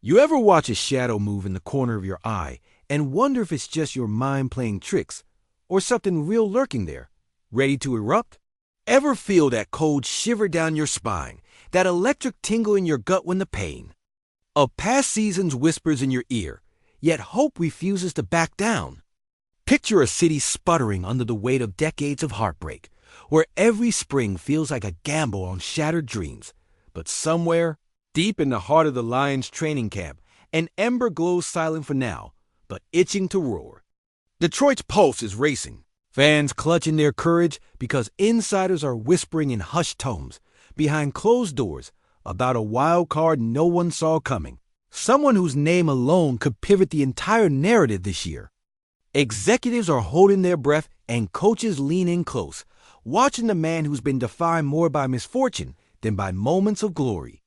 You ever watch a shadow move in the corner of your eye and wonder if it's just your mind playing tricks or something real lurking there, ready to erupt? Ever feel that cold shiver down your spine, that electric tingle in your gut when the pain of past seasons whispers in your ear, yet hope refuses to back down? Picture a city sputtering under the weight of decades of heartbreak, where every spring feels like a gamble on shattered dreams. But somewhere, deep in the heart of the Lions training camp, an ember glows silent for now, but itching to roar. Detroit's pulse is racing, fans clutching their courage because insiders are whispering in hushed tones, behind closed doors, about a wild card no one saw coming, someone whose name alone could pivot the entire narrative this year. Executives are holding their breath and coaches lean in close, watching the man who's been defined more by misfortune than by moments of glory.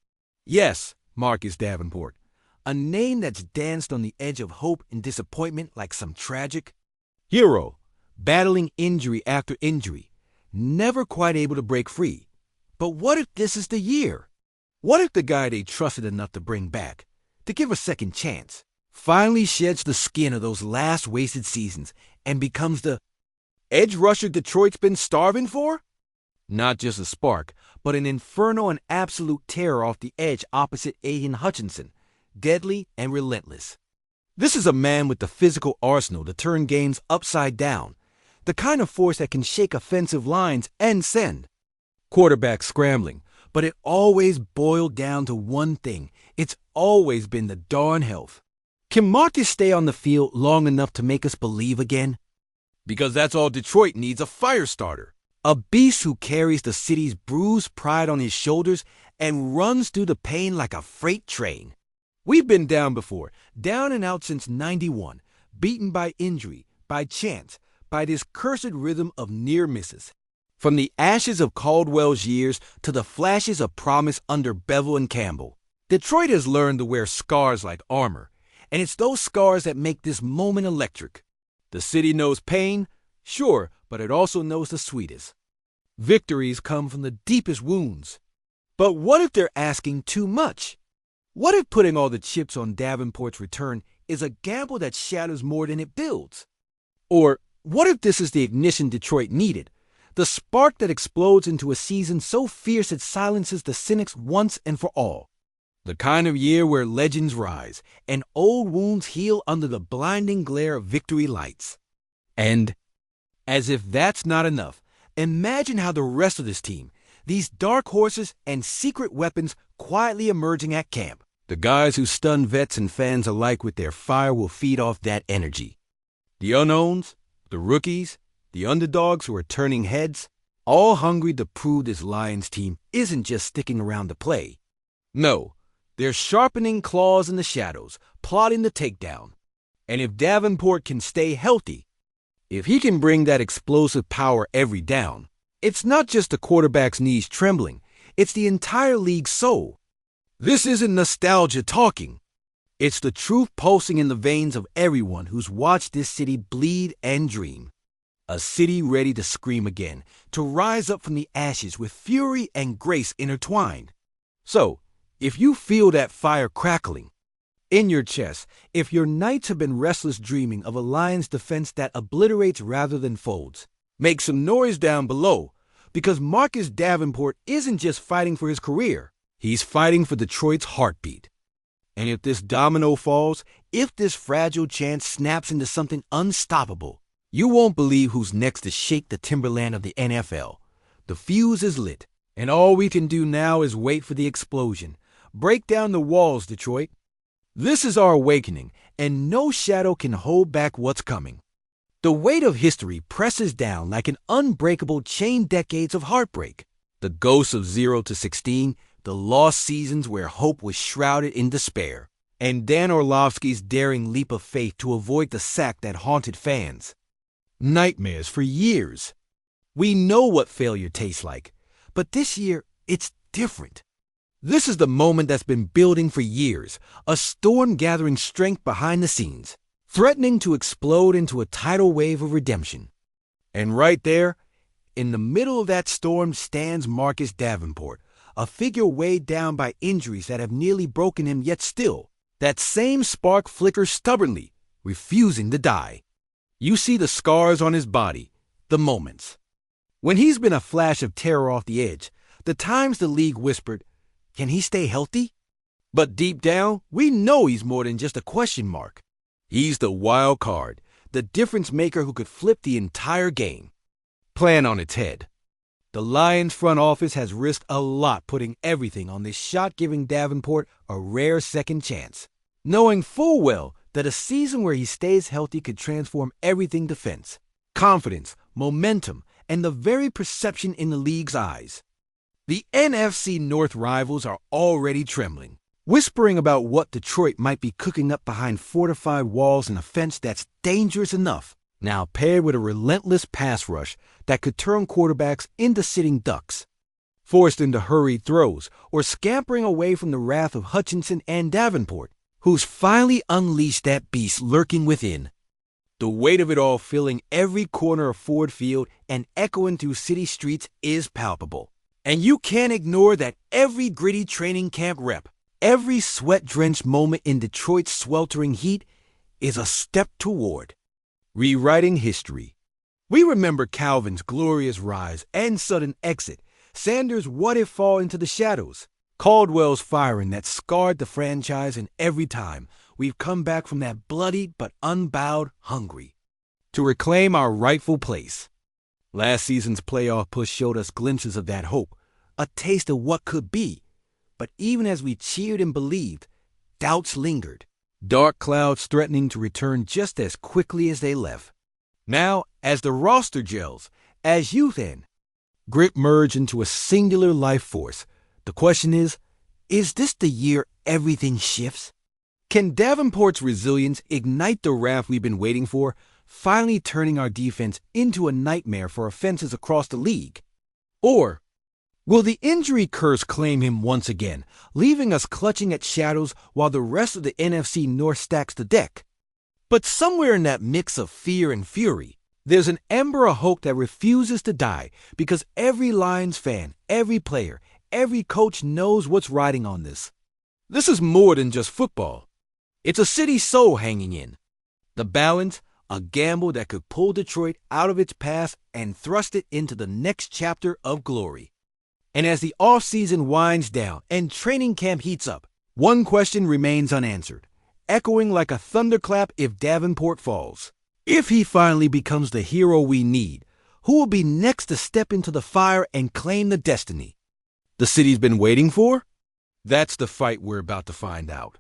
Yes, Marcus Davenport, a name that's danced on the edge of hope and disappointment like some tragic hero, battling injury after injury, never quite able to break free. But what if this is the year? What if the guy they trusted enough to bring back, to give a second chance, finally sheds the skin of those last wasted seasons and becomes the edge rusher Detroit's been starving for? Not just a spark, but an inferno and absolute terror off the edge opposite Aiden Hutchinson, deadly and relentless. This is a man with the physical arsenal to turn games upside down, the kind of force that can shake offensive lines and send quarterbacks scrambling. But it always boiled down to one thing. It's always been the darn health. Can Marcus stay on the field long enough to make us believe again? Because that's all Detroit needs, a fire starter. A beast who carries the city's bruised pride on his shoulders and runs through the pain like a freight train. We've been down before, down and out since '91, beaten by injury, by chance, by this cursed rhythm of near misses. From the ashes of Caldwell's years to the flashes of promise under Bevel and Campbell, Detroit has learned to wear scars like armor, and it's those scars that make this moment electric. The city knows pain, sure, but it also knows the sweetest. Victories come from the deepest wounds. But what if they're asking too much? What if putting all the chips on Davenport's return is a gamble that shatters more than it builds? Or what if this is the ignition Detroit needed? The spark that explodes into a season so fierce it silences the cynics once and for all. The kind of year where legends rise and old wounds heal under the blinding glare of victory lights. And, as if that's not enough, imagine how the rest of this team, these dark horses and secret weapons quietly emerging at camp. The guys who stun vets and fans alike with their fire will feed off that energy. The unknowns, the rookies, the underdogs who are turning heads, all hungry to prove this Lions team isn't just sticking around to play. No, they're sharpening claws in the shadows, plotting the takedown. And if Davenport can stay healthy, if he can bring that explosive power every down, it's not just the quarterback's knees trembling, it's the entire league's soul. This isn't nostalgia talking. It's the truth pulsing in the veins of everyone who's watched this city bleed and dream. A city ready to scream again, to rise up from the ashes with fury and grace intertwined. So, if you feel that fire crackling in your chest, if your nights have been restless dreaming of a Lions defense that obliterates rather than folds, make some noise down below, because Marcus Davenport isn't just fighting for his career, he's fighting for Detroit's heartbeat. And if this domino falls, if this fragile chance snaps into something unstoppable, you won't believe who's next to shake the timberland of the NFL. The fuse is lit, and all we can do now is wait for the explosion. Break down the walls, Detroit. This is our awakening, and no shadow can hold back what's coming. The weight of history presses down like an unbreakable chain decades of heartbreak. The ghosts of 0 to 16, the lost seasons where hope was shrouded in despair, and Dan Orlovsky's daring leap of faith to avoid the sack that haunted fans. Nightmares for years. We know what failure tastes like, but this year it's different. This is the moment that's been building for years, a storm gathering strength behind the scenes, threatening to explode into a tidal wave of redemption. And right there, in the middle of that storm, stands Marcus Davenport, a figure weighed down by injuries that have nearly broken him, yet still That same spark flickers stubbornly, refusing to die. You see the scars on his body, the moments. When he's been a flash of terror off the edge, the times the league whispered, "Can he stay healthy?" But deep down, we know he's more than just a question mark. He's the wild card, the difference maker who could flip the entire game. Plan on its head. The Lions front office has risked a lot putting everything on this shot giving Davenport a rare second chance, knowing full well that a season where he stays healthy could transform everything defense, confidence, momentum, and the very perception in the league's eyes. The NFC North rivals are already trembling, whispering about what Detroit might be cooking up behind fortified walls and a fence that's dangerous enough, now paired with a relentless pass rush that could turn quarterbacks into sitting ducks, forced into hurried throws or scampering away from the wrath of Hutchinson and Davenport, who's finally unleashed that beast lurking within. The weight of it all filling every corner of Ford Field and echoing through city streets is palpable. And you can't ignore that every gritty training camp rep, every sweat-drenched moment in Detroit's sweltering heat is a step toward rewriting history. We remember Calvin's glorious rise and sudden exit, Sanders' what-if fall into the shadows, Caldwell's firing that scarred the franchise, and every time we've come back from that bloodied but unbowed hungry to reclaim our rightful place. Last season's playoff push showed us glimpses of that hope, a taste of what could be. But even as we cheered and believed, doubts lingered, dark clouds threatening to return just as quickly as they left. Now, as the roster gels, as youth and grit merge into a singular life force, the question is this the year everything shifts? Can Davenport's resilience ignite the wrath we've been waiting for, finally turning our defense into a nightmare for offenses across the league? Or will the injury curse claim him once again, leaving us clutching at shadows while the rest of the NFC North stacks the deck? But somewhere in that mix of fear and fury, there's an ember of hope that refuses to die, because every Lions fan, every player, every coach knows what's riding on this. This is more than just football. It's a city soul hanging in. The balance, a gamble that could pull Detroit out of its past and thrust it into the next chapter of glory. And as the offseason winds down and training camp heats up, one question remains unanswered, echoing like a thunderclap if Davenport falls. If he finally becomes the hero we need, who will be next to step into the fire and claim the destiny the city's been waiting for? That's the fight we're about to find out.